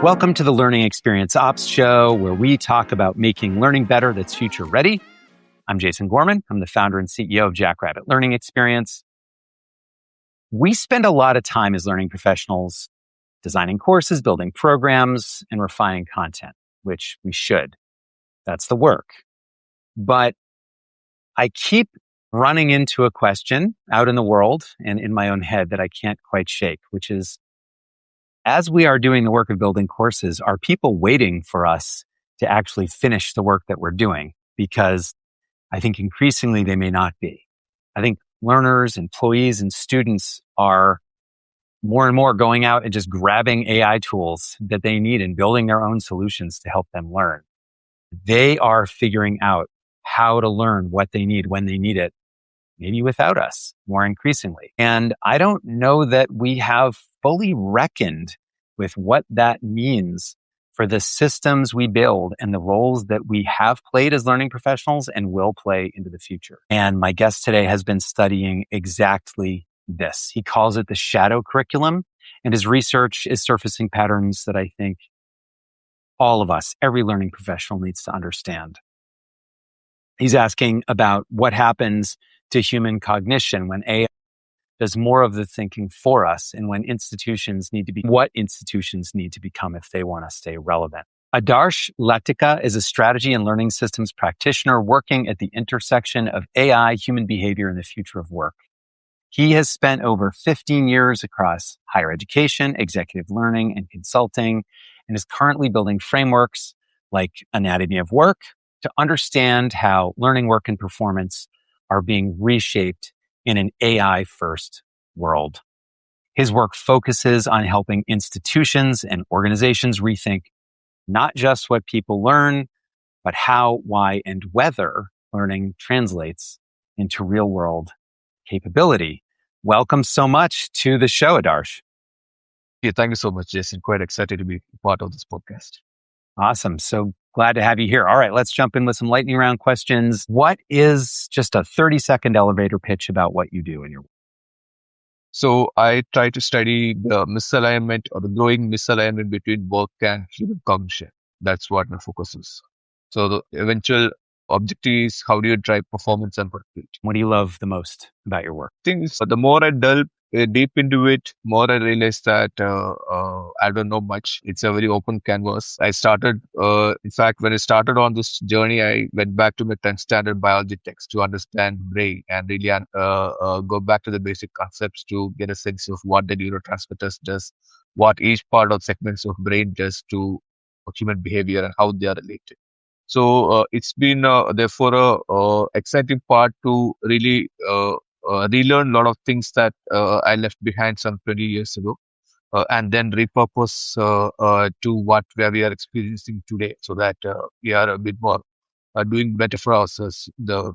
Welcome to the Learning Experience Ops Show, where we talk about making learning better that's future ready. I'm Jason Gorman. I'm the founder and CEO of Jackrabbit Learning Experience. We spend a lot of time as learning professionals designing courses, building programs, and refining content, which we should. That's the work. But I keep running into a question out in the world and in my own head that I can't quite shake, which is, as we are doing the work of building courses, are people waiting for us to actually finish the work that we're doing? Because I think increasingly they may not be. I think learners, employees, and students are more and more going out and just grabbing AI tools that they need and building their own solutions to help them learn. They are figuring out how to learn what they need when they need it, maybe without us more increasingly. And I don't know that we have fully reckoned with what that means for the systems we build and the roles that we have played as learning professionals and will play into the future. And my guest today has been studying exactly this. He calls it the shadow curriculum, and his research is surfacing patterns that I think all of us, every learning professional, needs to understand. He's asking about what happens to human cognition when AI does more of the thinking for us, and when what institutions need to become if they want to stay relevant. Adarsh Lathika is a strategy and learning systems practitioner working at the intersection of AI, human behavior, and the future of work. He has spent over 15 years across higher education, executive learning, and consulting, and is currently building frameworks like Anatomy of Work to understand how learning, work, and performance are being reshaped in an AI-first world. His work focuses on helping institutions and organizations rethink not just what people learn, but how, why, and whether learning translates into real-world capability. Welcome so much to the show, Adarsh. Yeah, thank you so much, Jason. Quite excited to be part of this podcast. Awesome. So glad to have you here. All right, let's jump in with some lightning round questions. What is just a 30-second elevator pitch about what you do in your work? So I try to study the misalignment or the growing misalignment between work and human cognition. That's what my focus is. So the eventual objective is, how do you drive performance and productivity? What do you love the most about your work? Things, the more I delve deep into it, more I realized that I don't know much. It's a very open canvas. I started, in fact, when I started on this journey, I went back to my 10th standard biology text to understand brain and really go back to the basic concepts to get a sense of what the neurotransmitters does, what each part of segments of brain does to human behavior and how they are related. So it's been therefore a exciting part to really relearn a lot of things that I left behind some 20 years ago, and then repurpose to where we are experiencing today, so that we are a bit more doing better for ourselves in the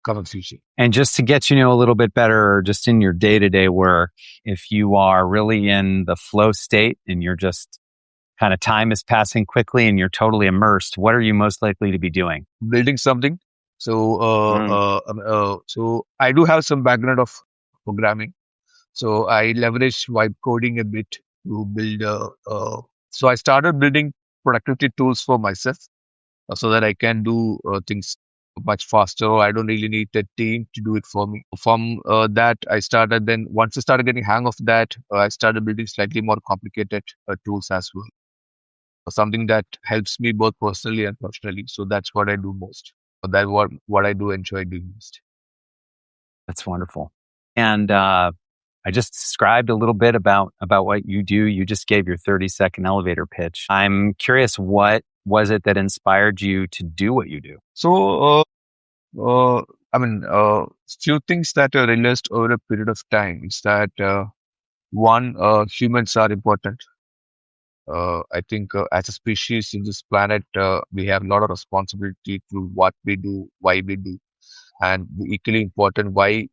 coming future. And just to get you know a little bit better, just in your day-to-day work, if you are really in the flow state and you're just kind of time is passing quickly and you're totally immersed, what are you most likely to be doing? Building something. So, so I do have some background of programming. So I leverage vibe coding a bit to build. So I started building productivity tools for myself, so that I can do things much faster. I don't really need a team to do it for me. From that, I started. Then once I started getting hang of that, I started building slightly more complicated tools as well. Something that helps me both personally and professionally. So that's what I do most. That's what I do enjoy doing most. That's wonderful. And I just described a little bit about what you do. You just gave your 30-second elevator pitch. I'm curious, what was it that inspired you to do what you do? So, few things that are realized over a period of time is that one, humans are important. I think as a species in this planet, we have a lot of responsibility to what we do, why we do, and equally important, why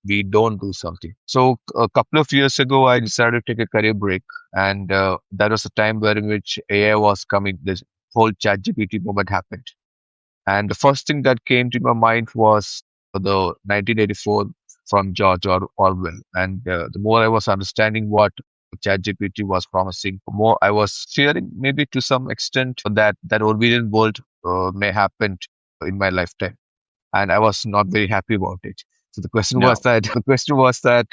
we don't do something. So a couple of years ago, I decided to take a career break, and that was a time where in which AI was coming. This whole ChatGPT moment happened, and the first thing that came to my mind was the 1984 from George Orwell. And the more I was understanding what ChatGPT was promising more. I was fearing maybe to some extent that Orwellian world may happen in my lifetime, and I was not very happy about it. So the question was No. that the question was that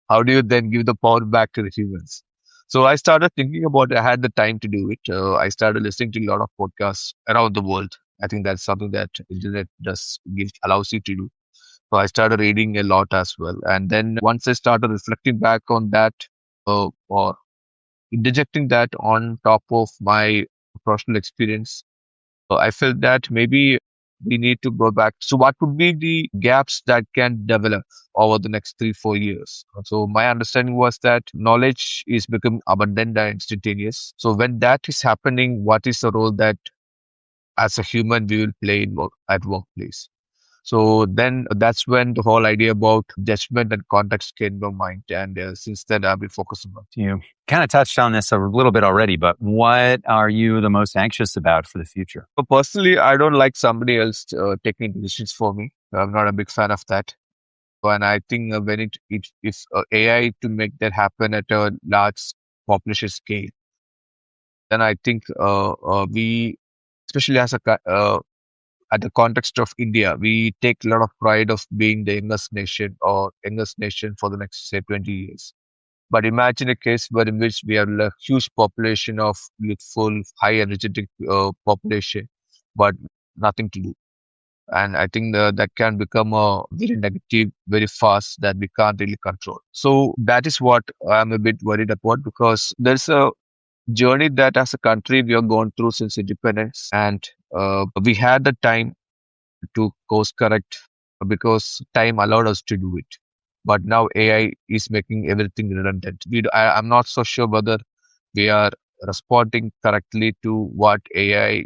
how do you then give the power back to the humans? So I started thinking about it. I had the time to do it. I started listening to a lot of podcasts around the world. I think that's something that internet does allows you to do. So I started reading a lot as well. And then once I started reflecting back on that, or interjecting that on top of my professional experience, I felt that maybe we need to go back. So, what could be the gaps that can develop over the next 3, 4 years? So, my understanding was that knowledge is becoming abundant and instantaneous. So, when that is happening, what is the role that as a human we will play in at workplace? So then that's when the whole idea about judgment and context came to mind. And since then, I've been focusing on. You kind of touched on this a little bit already, but what are you the most anxious about for the future? But personally, I don't like somebody else taking decisions for me. I'm not a big fan of that. And I think when if AI to make that happen at a large population scale, then I think we, especially at the context of India, we take a lot of pride of being the youngest nation or youngest nation for the next say 20 years. But imagine a case where in which we have a huge population of youthful, high energetic population, but nothing to do. And I think that can become a very negative very fast that we can't really control. So that is what I'm a bit worried about because there's a journey that as a country we have gone through since independence, and we had the time to course correct because time allowed us to do it. But now AI is making everything redundant. I'm not so sure whether we are responding correctly to what AI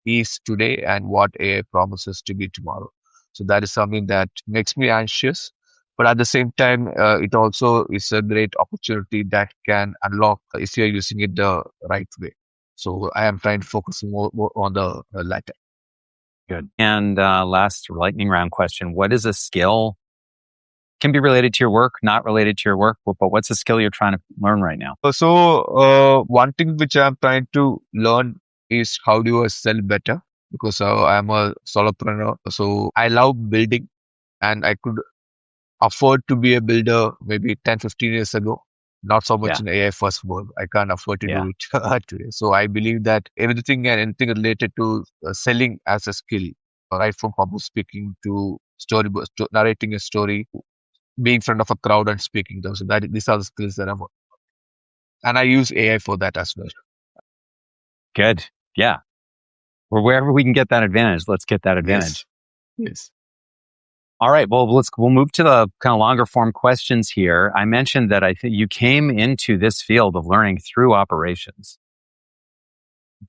is today and what AI promises to be tomorrow. So that is something that makes me anxious. But at the same time, it also is a great opportunity that can unlock if you're using it the right way. So I am trying to focus more on the latter. Good. And last lightning round question. What is a skill? Can be related to your work, not related to your work, but what's a skill you're trying to learn right now? So one thing which I'm trying to learn is how do I sell better because I'm a solopreneur. So I love building and I could afford to be a builder maybe 10, 15 years ago. Not so much Yeah. in AI first world. I can't afford to Yeah. do it today. So I believe that everything and anything related to selling as a skill, right from public speaking to narrating a story, being in front of a crowd and speaking, those these are the skills that I'm, and I use AI for that as well. Good. Yeah. Or wherever we can get that advantage, let's get that advantage. Yes. All right. Well, we'll move to the kind of longer form questions here. I mentioned that I think you came into this field of learning through operations.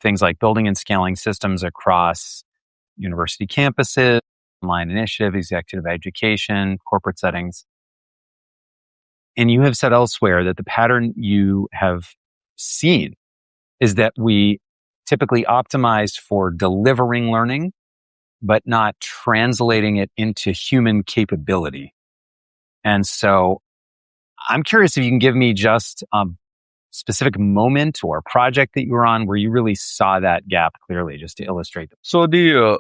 Things like building and scaling systems across university campuses, online initiative, executive education, corporate settings. And you have said elsewhere that the pattern you have seen is that we typically optimized for delivering learning, but not translating it into human capability. And so I'm curious if you can give me just a specific moment or project that you were on where you really saw that gap clearly, just to illustrate that. So the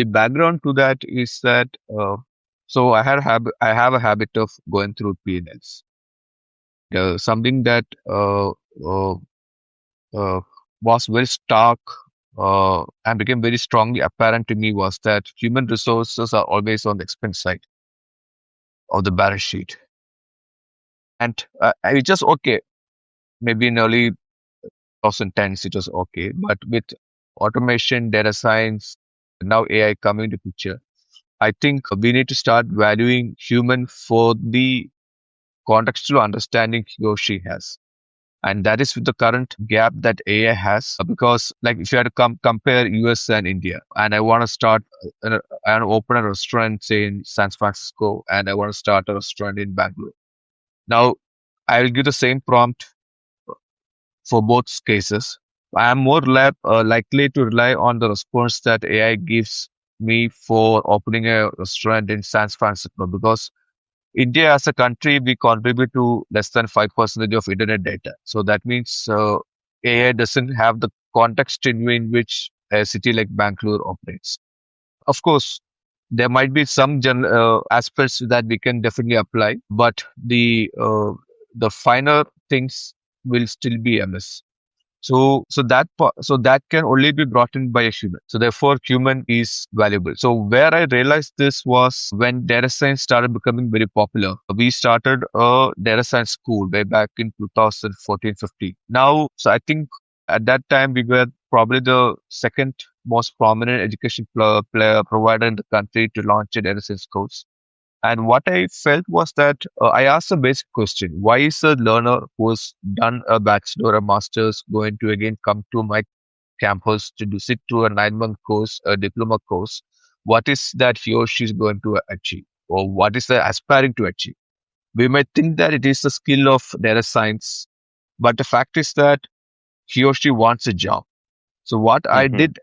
background to that is that so I have a habit of going through P&Ls. Something that uh, was very stark and became very strongly apparent to me was that human resources are always on the expense side of the balance sheet. And it's just okay. Maybe in early 2010s, it was okay. But with automation, data science, now AI coming into picture, I think we need to start valuing human for the contextual understanding he or she has. And that is with the current gap that AI has. Because, like, if you had to compare US and India, and I want to start and open a restaurant, say in San Francisco, and I want to start a restaurant in Bangalore. Now, I will give the same prompt for both cases. I am more likely to rely on the response that AI gives me for opening a restaurant in San Francisco because India as a country, we contribute to less than 5% of internet data. So that means AI doesn't have the context in which a city like Bangalore operates. Of course, there might be some aspects that we can definitely apply, but the finer things will still be MS. So that can only be brought in by a human. So therefore, human is valuable. So where I realized this was when data science started becoming very popular. We started a data science school way back in 2014-15. Now, so I think at that time we were probably the second most prominent education player provider in the country to launch a data science course. And what I felt was that I asked a basic question. Why is a learner who has done a bachelor or master's going to again come to my campus to do sit through a 9-month course, a diploma course? What is that he or she is going to achieve? Or what is they aspiring to achieve? We might think that it is the skill of data science, but the fact is that he or she wants a job. So what I Hmm. did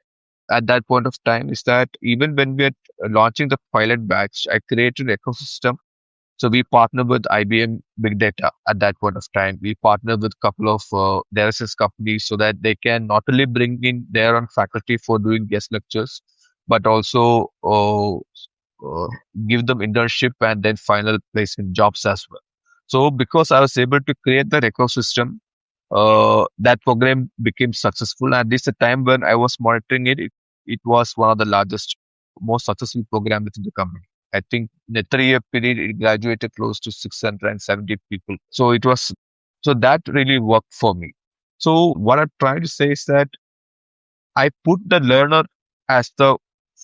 at that point of time is that even when we are launching the pilot batch, I created an ecosystem. So we partnered with IBM Big Data at that point of time. We partnered with a couple of data science companies so that they can not only bring in their own faculty for doing guest lectures, but also uh, give them internship and then final placement jobs as well. So because I was able to create that ecosystem, that program became successful. And this is a time when I was monitoring it was one of the largest, most successful program within the company. I think in a 3-year period, it graduated close to 670 people. So that really worked for me. So what I'm trying to say is that I put the learner as the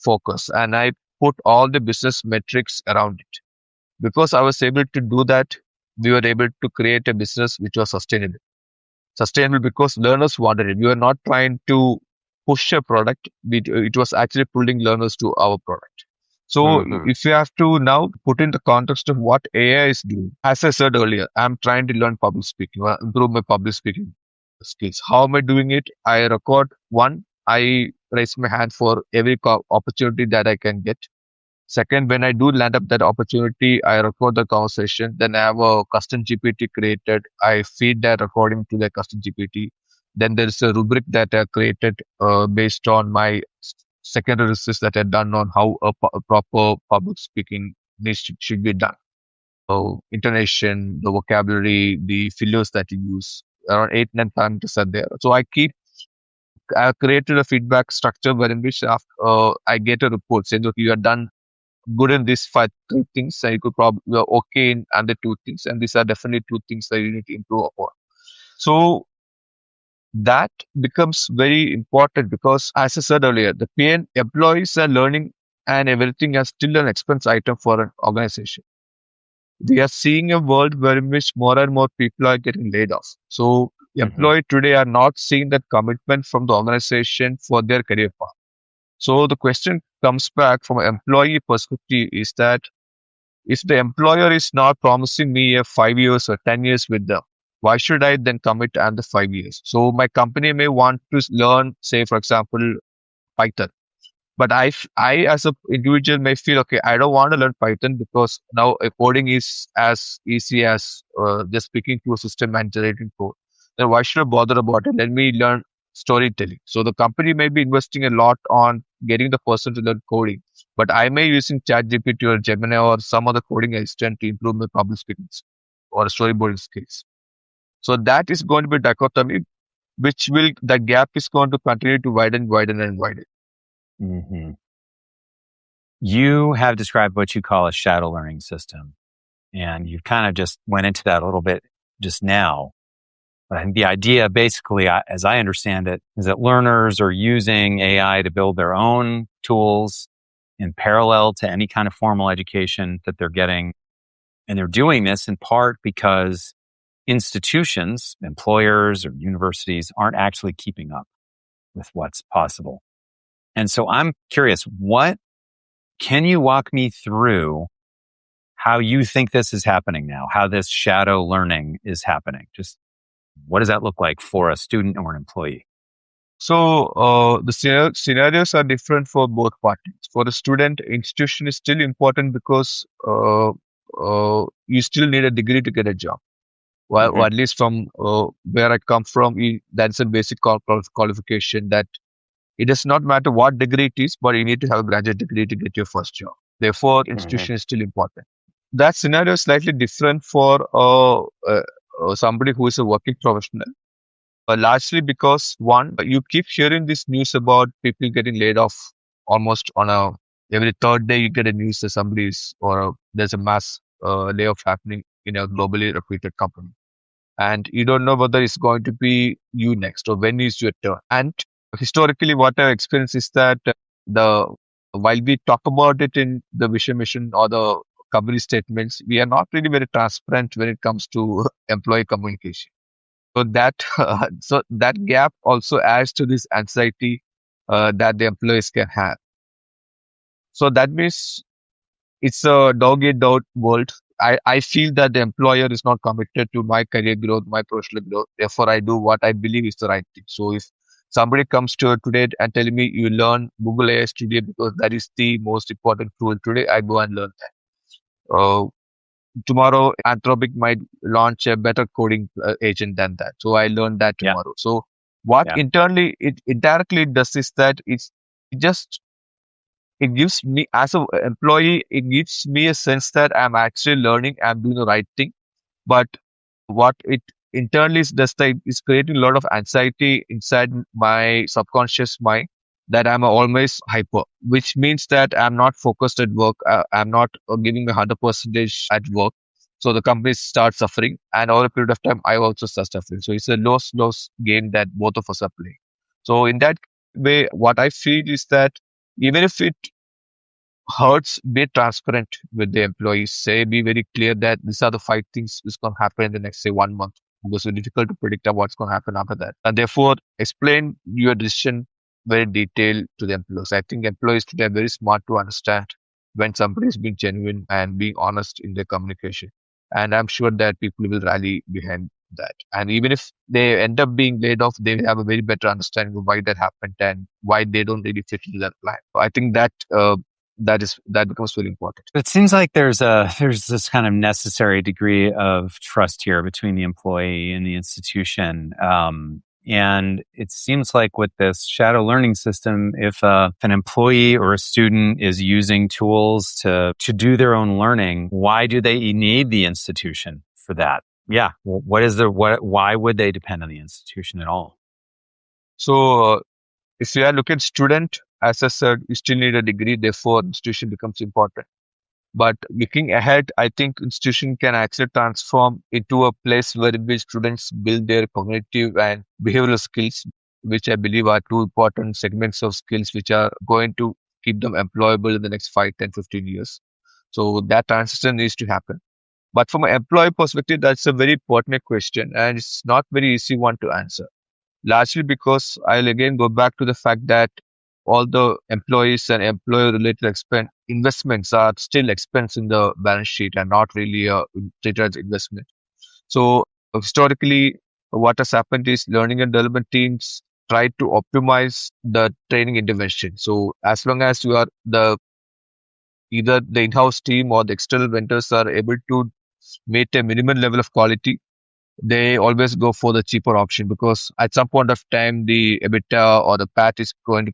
focus and I put all the business metrics around it. Because I was able to do that, we were able to create a business which was sustainable. Sustainable because learners wanted it. We were not trying to push a product. It was actually pulling learners to our product. So Hmm. if you have to now put in the context of what AI is doing, as I said earlier, I'm trying to learn public speaking, improve my public speaking skills. How am I doing it? I record one. I raise my hand for every opportunity that I can get. Second, when I do land up that opportunity, I record the conversation. Then I have a custom GPT created. I feed that recording to the custom GPT. Then there is a rubric that I created based on my secondary research that I've done on how a proper public speaking should be done. Intonation, the vocabulary, the fillers that you use, around 8 9 parameters are there. So I created a feedback structure wherein which I get a report saying, okay, you are done good in these 3 things, and you could probably you're okay in under 2 things, and these are definitely 2 things that you need to improve upon. So that becomes very important because, as I said earlier, the PN employees are learning and everything is still an expense item for an organization. We are seeing a world where in which more and more people are getting laid off. So Hmm. employees today are not seeing that commitment from the organization for their career path. So the question comes back from an employee perspective is that if the employer is not promising me a 5 years or 10 years with them, why should I then commit another 5 years? So my company may want to learn, say, for example, Python. But I as a individual may feel, okay, I don't want to learn Python because now coding is as easy as just speaking to a system and generating code. Then why should I bother about it? Let me learn storytelling. So the company may be investing a lot on getting the person to learn coding, but I may using ChatGPT or Gemini or some other coding assistant to improve my public speaking or storyboarding skills. So that is going to be dichotomy, which will the gap is going to continue to widen, widen, and widen. Hmm. You have described what you call a shadow learning system, and you kind of just went into that a little bit just now. But I think the idea, basically, as I understand it, is that learners are using AI to build their own tools in parallel to any kind of formal education that they're getting. And they're doing this in part because institutions, employers, or universities aren't actually keeping up with what's possible. And so I'm curious, what can you walk me through how you think this is happening now, how this shadow learning is happening? Just what does that look like for a student or an employee? So the scenarios are different for both parties. For the student, institution is still important because you still need a degree to get a job. Well, Hmm. at least from where I come from, that's a basic qualification that it does not matter what degree it is, but you need to have a graduate degree to get your first job. Therefore, Hmm. institution is still important. That scenario is slightly different for somebody who is a working professional, largely because one, you keep hearing this news about people getting laid off almost on a every third day. You get a news that somebody's there's a mass layoff happening in a globally reputed company, and you don't know whether it's going to be you next or when is your turn. And historically, what I've experienced is that the while we talk about it in the vision mission or the company statements, we are not really very transparent when it comes to employee communication. So that so that gap also adds to this anxiety that the employees can have. So that means it's a dog eat dog world. I feel that the employer is not committed to my career growth, my professional growth. Therefore, I do what I believe is the right thing. So if somebody comes to today and tell me you learn Google AI Studio because that is the most important tool today, I go and learn that. Tomorrow, Anthropic might launch a better coding agent than that. So I learned that Yeah. tomorrow. So what Yeah. internally it indirectly does is that it just it gives me as an employee, it gives me a sense that I'm actually learning, I'm doing the right thing. But what it internally does that is creating a lot of anxiety inside my subconscious mind that I'm always hyper, which means that I'm not focused at work. I'm not giving my 100% at work. So the company starts suffering, and over a period of time, I also start suffering. So it's a loss game that both of us are playing. So in that way, what I feel is that even if it hurts, be transparent with the employees. Say, be very clear that these are the five things that's going to happen in the next, say, 1 month. Because it's difficult to predict what's going to happen after that. And therefore, explain your decision very detailed to the employees. I think employees today are very smart to understand when somebody is being genuine and being honest in their communication. And I'm sure that people will rally behind that. And even if they end up being laid off, they will have a very better understanding of why that happened and why they don't really fit into that plan. I think that becomes very important. It seems like there's this kind of necessary degree of trust here between the employee and the institution. And it seems like with this shadow learning system, if an employee or a student is using tools to do their own learning, why do they need the institution for that? Yeah, why would they depend on the institution at all? So if you are looking at student, as I said, you still need a degree. Therefore, institution becomes important. But looking ahead, I think institution can actually transform into a place where in which students build their cognitive and behavioral skills, which I believe are two important segments of skills which are going to keep them employable in the next 5, 10, 15 years. So that transition needs to happen. But from an employee perspective, that's a very pertinent question, and it's not very easy one to answer. Largely because I'll again go back to the fact that all the employees and employer related investments are still expense in the balance sheet and not really treated as investment. So historically, what has happened is learning and development teams try to optimize the training intervention. So as long as you are the either the in-house team or the external vendors are able to meet a minimum level of quality, they always go for the cheaper option because at some point of time the EBITDA or the PAT is going to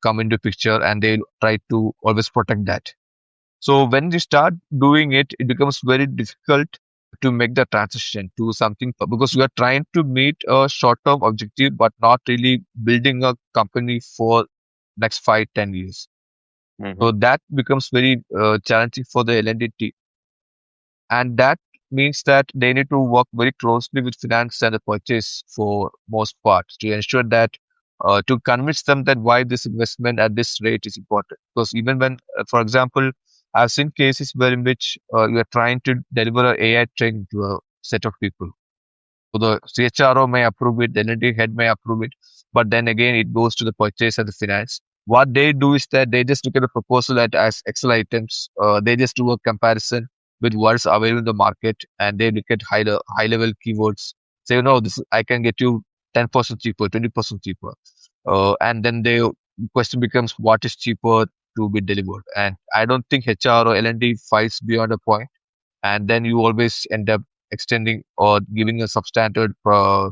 come into picture and they try to always protect that. So when you start doing it, it becomes very difficult to make the transition to something because you are trying to meet a short-term objective but not really building a company for next 5, 10 years. Hmm. So that becomes very challenging for the L&D team. And that means that they need to work very closely with finance and the purchase for most parts to ensure that to convince them that why this investment at this rate is important. Because even when, for example, I've seen cases where in which you are trying to deliver a AI training to a set of people. So the CHRO may approve it, the L&D head may approve it, but then again it goes to the purchase and the finance. What they do is that they just look at the proposal as Excel items. They just do a comparison with what's available in the market, and they look at high level keywords. Say, this I can get you 10% cheaper, 20% cheaper, and then the question becomes what is cheaper to be delivered. And I don't think HR or L&D fights beyond a point, and then you always end up extending or giving a substandard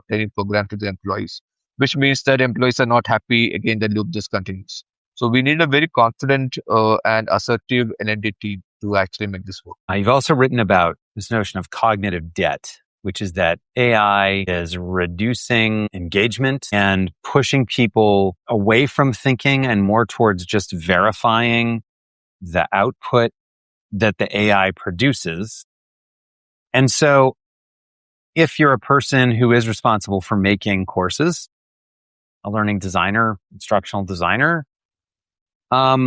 training program to the employees, which means that employees are not happy. Again, the loop just continues. So we need a very confident and assertive L&D team to actually make this work. You've also written about this notion of cognitive debt, which is that AI is reducing engagement and pushing people away from thinking and more towards just verifying the output that the AI produces. And so if you're a person who is responsible for making courses, a learning designer, instructional designer, how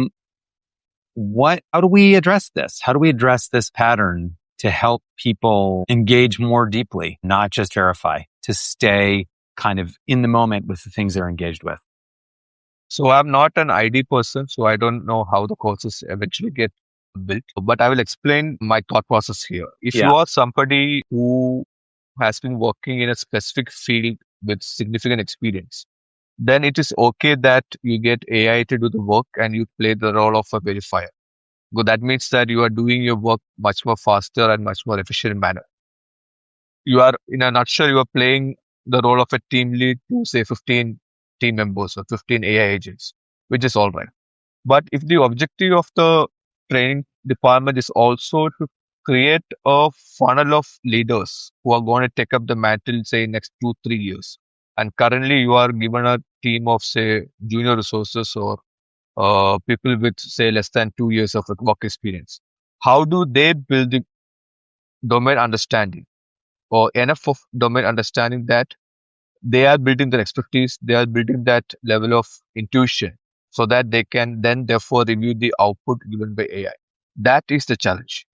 do we address this? How do we address this pattern to help people engage more deeply, not just verify, to stay kind of in the moment with the things they're engaged with? So I'm not an ID person, so I don't know how the courses eventually get built, but I will explain my thought process here. If you are somebody who has been working in a specific field with significant experience, then it is okay that you get AI to do the work and you play the role of a verifier. Because that means that you are doing your work much more faster and much more efficient manner. You are, in a nutshell, you are playing the role of a team lead to say 15 team members or 15 AI agents, which is all right. But if the objective of the training department is also to create a funnel of leaders who are going to take up the mantle, say, next 2-3 years, and currently you are given a team of, say, junior resources or people with, say, less than 2 years of work experience, how do they build the domain understanding or enough of domain understanding that they are building their expertise, they are building that level of intuition so that they can then therefore review the output given by AI? That is the challenge.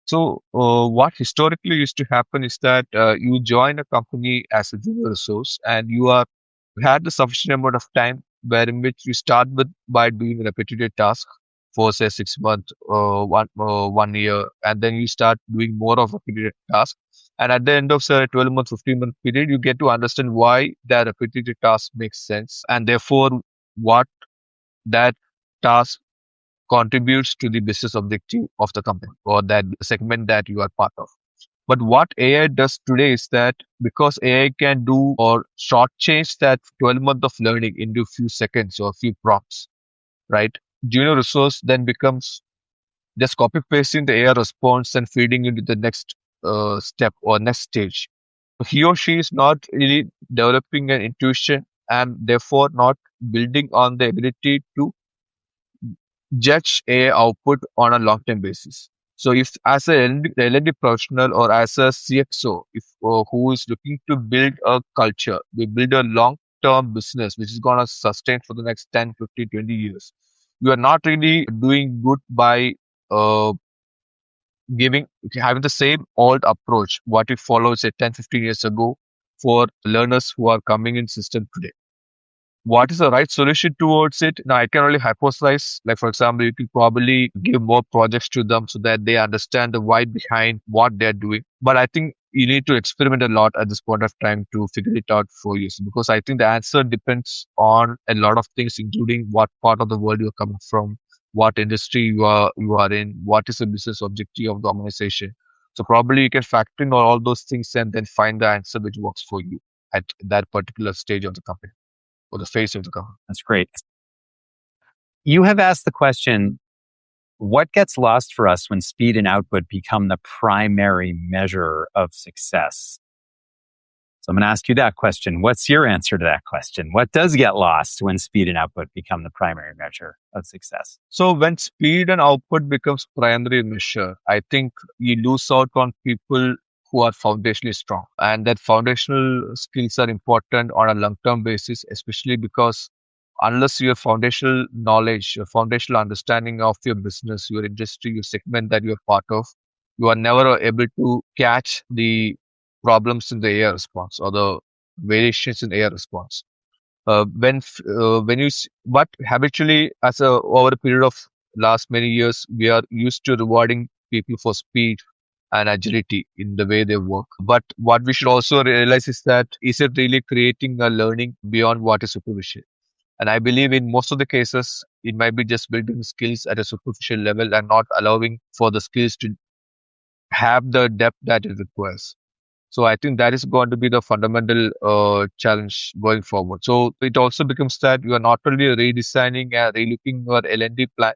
So what historically used to happen is that you join a company as a junior resource and you had the sufficient amount of time wherein which you start with by doing repetitive tasks for say 6 months, 1 year, and then you start doing more of repetitive tasks. And at the end of say 12 months, 15-month period, you get to understand why that repetitive task makes sense and therefore what that task contributes to the business objective of the company or that segment that you are part of. But what AI does today is that because AI can do or shortchange that 12 months of learning into a few seconds or a few prompts, right? Junior resource then becomes just copy pasting the AI response and feeding into the next step or next stage. He or she is not really developing an intuition and therefore not building on the ability to judge AI output on a long-term basis. So, if as a L&D professional or as a CXO, if who is looking to build a culture, we build a long-term business which is going to sustain for the next 10, 15, 20 years. You are not really doing good by uh, having the same old approach what we followed say 10, 15 years ago for learners who are coming in system today. What is the right solution towards it? Now, I can only hypothesize. Like, for example, you could probably give more projects to them so that they understand the why behind what they're doing. But I think you need to experiment a lot at this point of time to figure it out for you. Because I think the answer depends on a lot of things, including what part of the world you're coming from, what industry you are in, what is the business objective of the organization. So probably you can factor in all those things and then find the answer which works for you at that particular stage of the company or the face of the company. That's great. You have asked the question, what gets lost for us when speed and output become the primary measure of success? So I'm going to ask you that question. What's your answer to that question? What does get lost when speed and output become the primary measure of success? So when speed and output becomes primary measure, I think you lose out on people who are foundationally strong. And that foundational skills are important on a long-term basis, especially because unless your foundational knowledge, your foundational understanding of your business, your industry, your segment that you're part of, you are never able to catch the problems in the AI response or the variations in AI response. When you but habitually as a over a period of last many years we are used to rewarding people for speed and agility in the way they work. But what we should also realize is that is it really creating a learning beyond what is supervision? And I believe in most of the cases It might be just building skills at a superficial level and not allowing for the skills to have the depth that it requires. So I think that is going to be the fundamental challenge going forward. So it also becomes that you are not only redesigning and relooking your L&D plan,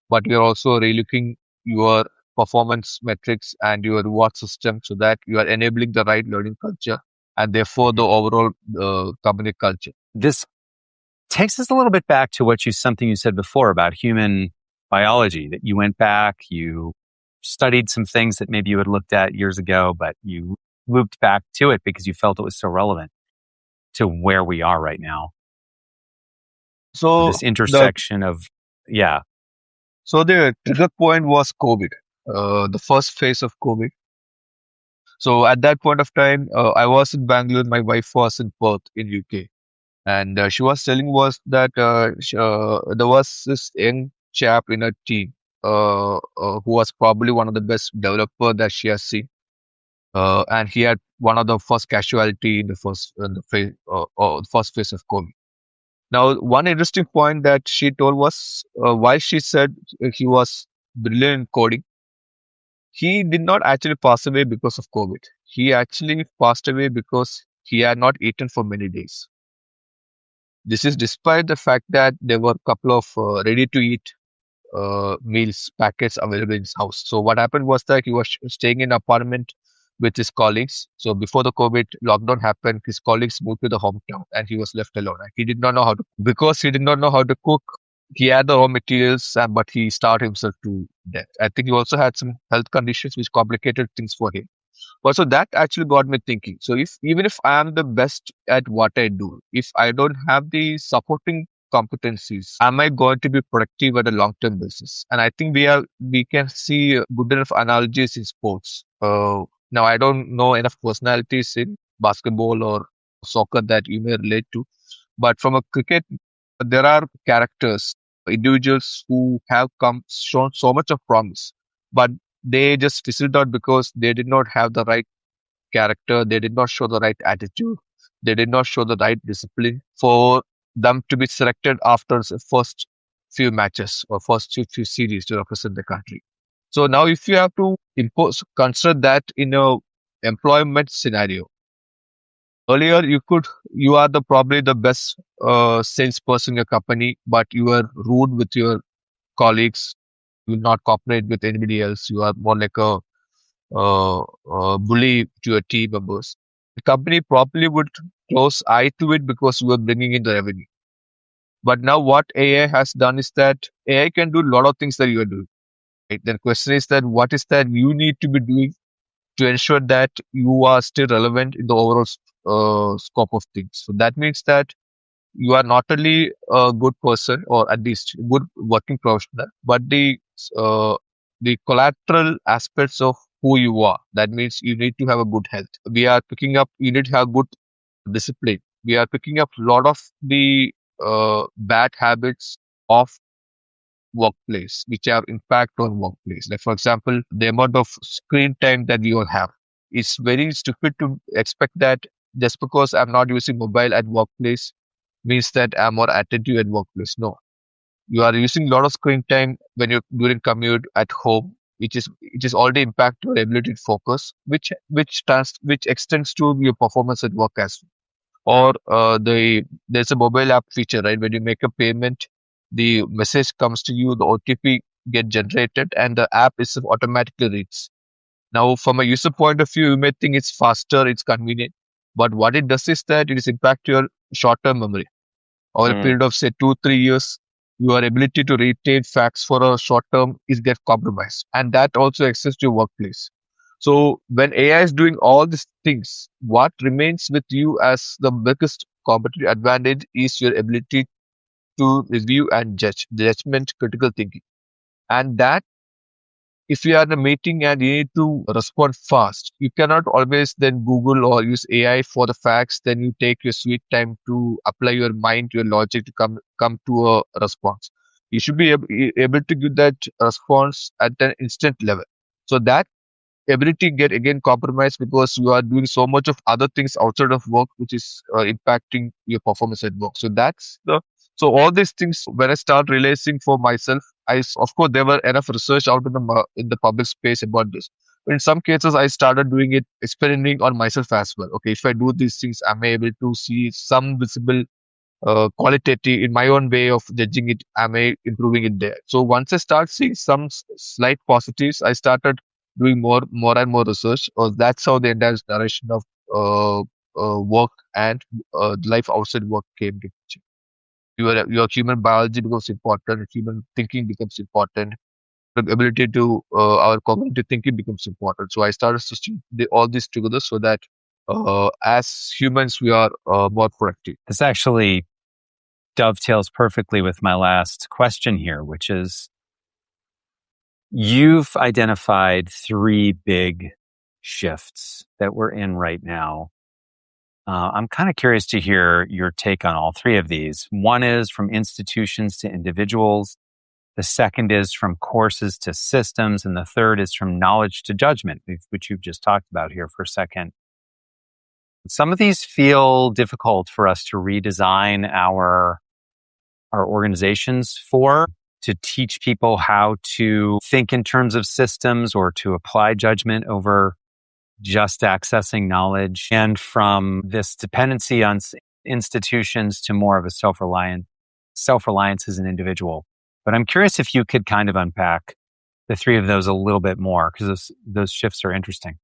but you're also relooking your performance metrics and your reward system so that you are enabling the right learning culture and therefore the overall company culture. This takes us a little bit back to something you said before about human biology, that you went back, you studied some things that maybe you had looked at years ago, but you looped back to it because you felt it was so relevant to where we are right now. So This intersection of, yeah. So the trigger point was COVID, the first phase of COVID. So at that point of time, I was in Bangalore. My wife was in Perth in UK, and she was telling was that there was this young chap in her team who was probably one of the best developer that she has seen, and he had one of the first casualty in the phase, first phase of COVID. Now, one interesting point that she told was while she said he was brilliant in coding, he did not actually pass away because of COVID. He actually passed away because he had not eaten for many days. This is despite the fact that there were a couple of ready to eat meals packets available in his house. So what happened was that he was staying in an apartment with his colleagues. So before the COVID lockdown happened, his colleagues moved to the hometown and he was left alone. And he did not know how to, because he did not know how to cook. He had the raw materials, but he starved himself to death. I think he also had some health conditions which complicated things for him. But so that actually got me thinking. So if even if I am the best at what I do, if I don't have the supporting competencies, am I going to be productive at a long term basis? And I think we can see good enough analogies in sports. Now I don't know enough personalities in basketball or soccer that you may relate to, but from a cricket, there are characters, individuals who have come shown so much of promise, but they just fizzled out because they did not have the right character, they did not show the right attitude, they did not show the right discipline for them to be selected after the first few matches or first few series to represent the country. So now, if you have to consider that in a employment scenario, earlier you are the probably the best salesperson in your company, but you were rude with your colleagues, you will not cooperate with anybody else, you are more like a bully to your team members. The company probably would close eye to it because you are bringing in the revenue. But now what AI has done is that AI can do a lot of things that you are doing. Right? The question is that what is that you need to be doing to ensure that you are still relevant in the overall scope of things. So that means that you are not only a good person or at least good working professional, but the collateral aspects of who you are. That means you need to have a good health. We are picking up. You need to have good discipline. We are picking up a lot of the bad habits of workplace, which have impact on workplace. Like for example, the amount of screen time that we all have. It's very stupid to expect that just because I'm not using mobile at workplace means that I'm more attentive at workplace. No, you are using a lot of screen time when you're during commute at home, which is already impact your ability to focus, which extends to your performance at work as well. Or there's a mobile app feature, right? When you make a payment, the message comes to you, the OTP get generated, and the app is automatically reads. Now, from a user point of view, you may think it's faster, it's convenient, but what it does is that it is impact your short-term memory. Over a period of say 2 3 years, your ability to retain facts for a short term is get compromised, and that also extends to your workplace. So when AI is doing all these things, what remains with you as the biggest competitive advantage is your ability to review and judgment, critical thinking, and that if you are in a meeting and you need to respond fast, you cannot always then Google or use AI for the facts. Then you take your sweet time to apply your mind, your logic to come to a response. You should be able to give that response at an instant level. So that ability get again compromised because you are doing so much of other things outside of work, which is impacting your performance at work. So that's the So all these things, when I start realizing for myself, of course there were enough research out in the public space about this. But in some cases, I started doing it, experimenting on myself as well. Okay, if I do these things, am I able to see some visible qualitative in my own way of judging it? Am I improving it there? So once I start seeing some slight positives, I started doing more and more research. That's how the entire direction of uh, work and life outside work came to picture. Your human biology becomes important, human thinking becomes important, the ability to our cognitive thinking becomes important. So I started stitching all this together so that as humans we are more productive. This actually dovetails perfectly with my last question here, which is you've identified three big shifts that we're in right now. I'm kind of curious to hear your take on all three of these. One is from institutions to individuals. The second is from courses to systems. And the third is from knowledge to judgment, which you've just talked about here for a second. Some of these feel difficult for us to redesign our organizations to teach people how to think in terms of systems or to apply judgment over just accessing knowledge, and from this dependency on institutions to more of a self-reliance as an individual. But I'm curious if you could kind of unpack the three of those a little bit more, because those shifts are interesting.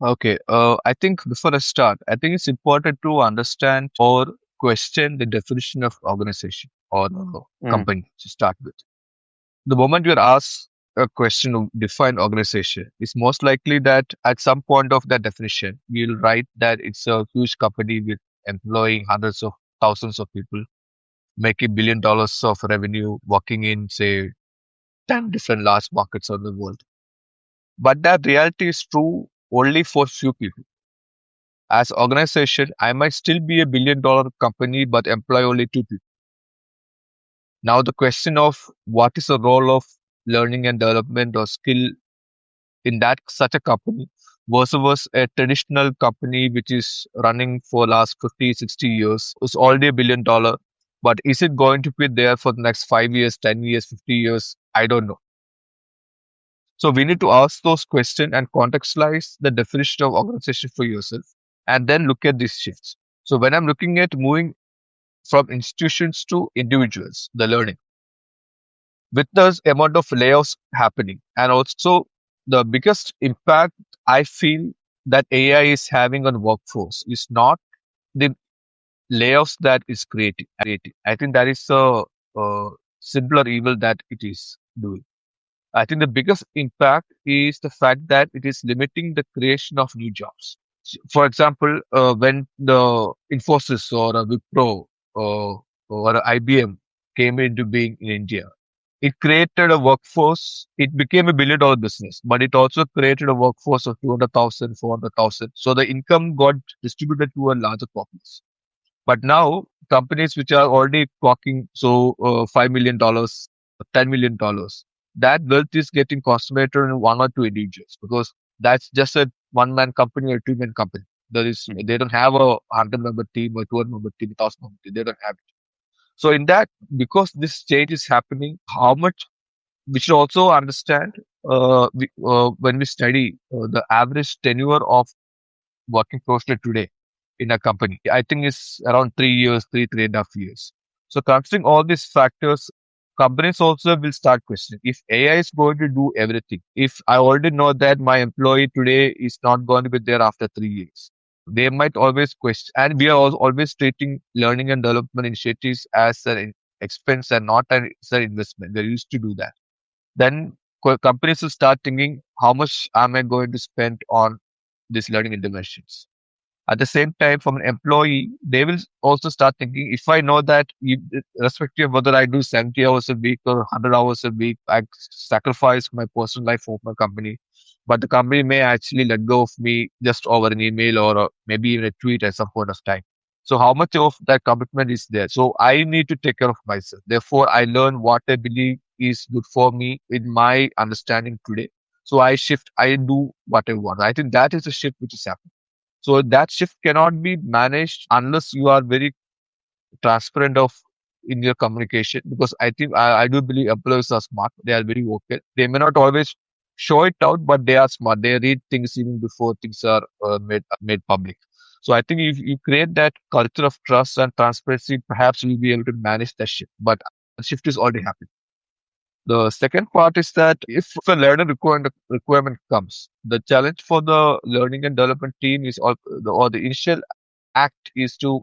Okay, I think before I start, I think it's important to understand or question the definition of organization or company to start with. The moment you're asked a question of define organization, it's most likely that at some point of that definition, you'll write that it's a huge company with employing hundreds of thousands of people, making $1 billion of revenue, working in, say, 10 different large markets of the world. But that reality is true only for few people. As organization, I might still be a $1 billion company, but employ only two people. Now the question of what is the role of learning and development or skill in that such a company versus a traditional company which is running for last 50, 60 years, is already $1 billion. But is it going to be there for the next 5 years, 10 years, 50 years? I don't know. So we need to ask those questions and contextualize the definition of organization for yourself and then look at these shifts. So when I'm looking at moving from institutions to individuals, the learning, with the amount of layoffs happening, and also the biggest impact I feel that AI is having on workforce is not the layoffs that is creating. I think that is a simpler evil that it is doing. I think the biggest impact is the fact that it is limiting the creation of new jobs. For example, when the Infosys or a Wipro or a IBM came into being in India, it created a workforce. It became a $1 billion business, but it also created a workforce of 200,000, 400,000. So the income got distributed to a larger populace. But now companies which are already clocking $5 million, $10 million, that wealth is getting concentrated in one or two individuals because that's just a one-man company or two-man company. They don't have a 100-member team or 200-member team, 1,000-member team. They don't have it. So in that, because this change is happening, how much we should also understand when we study the average tenure of working professional today in a company. I think it's around 3 years, 3.5 years. So considering all these factors, companies also will start questioning if AI is going to do everything. If I already know that my employee today is not going to be there after 3 years, they might always question. And we are always treating learning and development initiatives as an expense and not as an investment. They used to do that. Then companies will start thinking, how much am I going to spend on these learning interventions? At the same time, from an employee, they will also start thinking, if I know that irrespective of whether I do 70 hours a week or 100 hours a week, I sacrifice my personal life for my company. But the company may actually let go of me just over an email or maybe even a tweet at some point of time. So how much of that commitment is there? So I need to take care of myself. Therefore, I learn what I believe is good for me in my understanding today. So I do what I want. I think that is a shift which is happening. So that shift cannot be managed unless you are very transparent of in your communication, because I think I do believe employees are smart. They are very vocal. They may not always show it out, but they are smart. They read things even before things are made public. So I think if you create that culture of trust and transparency, perhaps you'll be able to manage that shift. But the shift is already happening. The second part is that if a learner requirement comes, the challenge for the learning and development team is or the initial act is to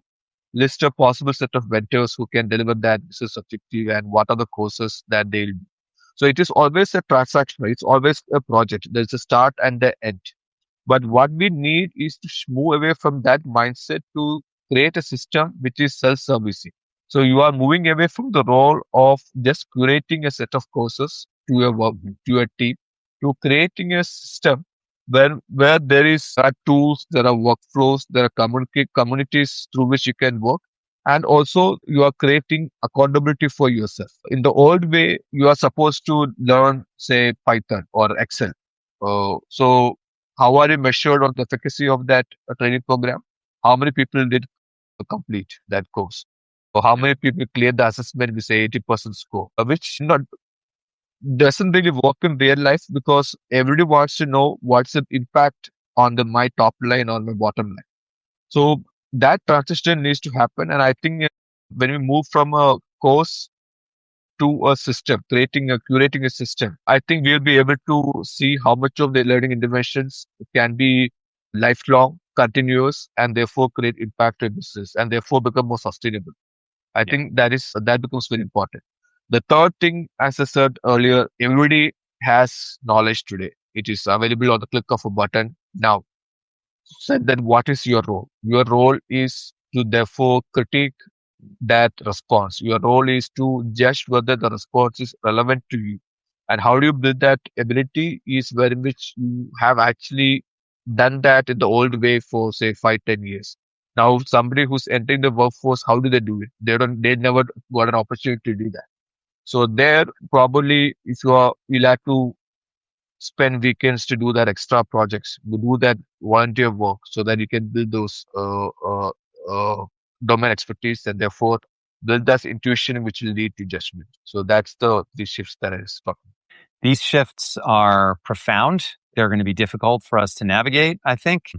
list a possible set of vendors who can deliver that business objective and what are the courses that they'll do. So it is always a transaction. It's always a project. There's a start and the end. But what we need is to move away from that mindset to create a system which is self-servicing. So you are moving away from the role of just curating a set of courses to your work, to your team, to creating a system where there are tools, there are workflows, there are communities through which you can work. And also you are creating accountability for yourself. In the old way, you are supposed to learn, say, Python or Excel. So how are you measured on the efficacy of that training program? How many people did complete that course? Or how many people cleared the assessment with say 80% score, which not doesn't really work in real life because everybody wants to know what's the impact on my top line or my bottom line. So that transition needs to happen. And I think when we move from a course to a system, curating a system, I think we'll be able to see how much of the learning interventions can be lifelong, continuous, and therefore create impact to business and therefore become more sustainable. I think that becomes very important. The third thing, as I said earlier, everybody has knowledge today. It is available on the click of a button now. So then what is your role? Your role is to therefore critique that response. Your role is to judge whether the response is relevant to you. And how do you build that ability is where in which you have actually done that in the old way for say 5, 10 years. Now somebody who's entering the workforce, how do they do it? They never got an opportunity to do that. So there probably if you'll have to spend weekends to do that extra projects, to do that volunteer work so that you can build those domain expertise and therefore build that intuition which will lead to judgment. So that's the shifts that I was talking. These shifts are profound. They're going to be difficult for us to navigate, I think.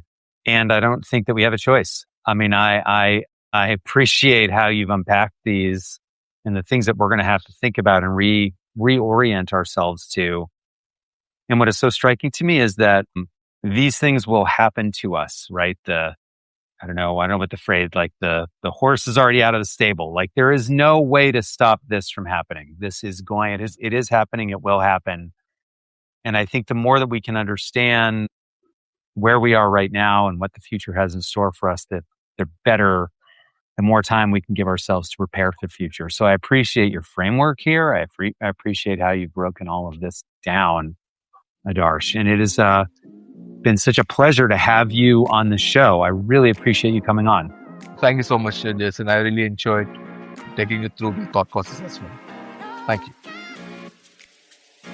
And I don't think that we have a choice. I mean, I appreciate how you've unpacked these and the things that we're going to have to think about and reorient ourselves to. And what is so striking to me is that these things will happen to us, right? I don't know what the phrase, like the horse is already out of the stable. Like there is no way to stop this from happening. It is happening. It will happen. And I think the more that we can understand where we are right now and what the future has in store for us, the better, the more time we can give ourselves to prepare for the future. So I appreciate your framework here. I appreciate how you've broken all of this down, Adarsh. And it has been such a pleasure to have you on the show. I really appreciate you coming on. Thank you so much, Jason. I really enjoyed taking you through the thought process as well. Thank you.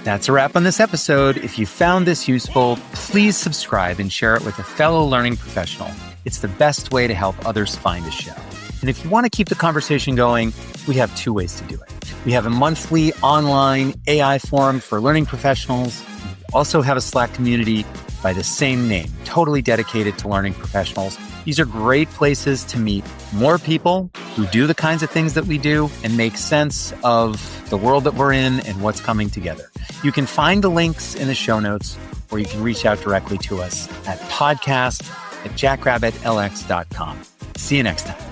That's a wrap on this episode. If you found this useful, please subscribe and share it with a fellow learning professional. It's the best way to help others find a show. And if you want to keep the conversation going, we have 2 ways to do it. We have a monthly online AI forum for learning professionals. We also have a Slack community by the same name, totally dedicated to learning professionals. These are great places to meet more people who do the kinds of things that we do and make sense of the world that we're in and what's coming together. You can find the links in the show notes, or you can reach out directly to us at podcast@jackrabbitlx.com. See you next time.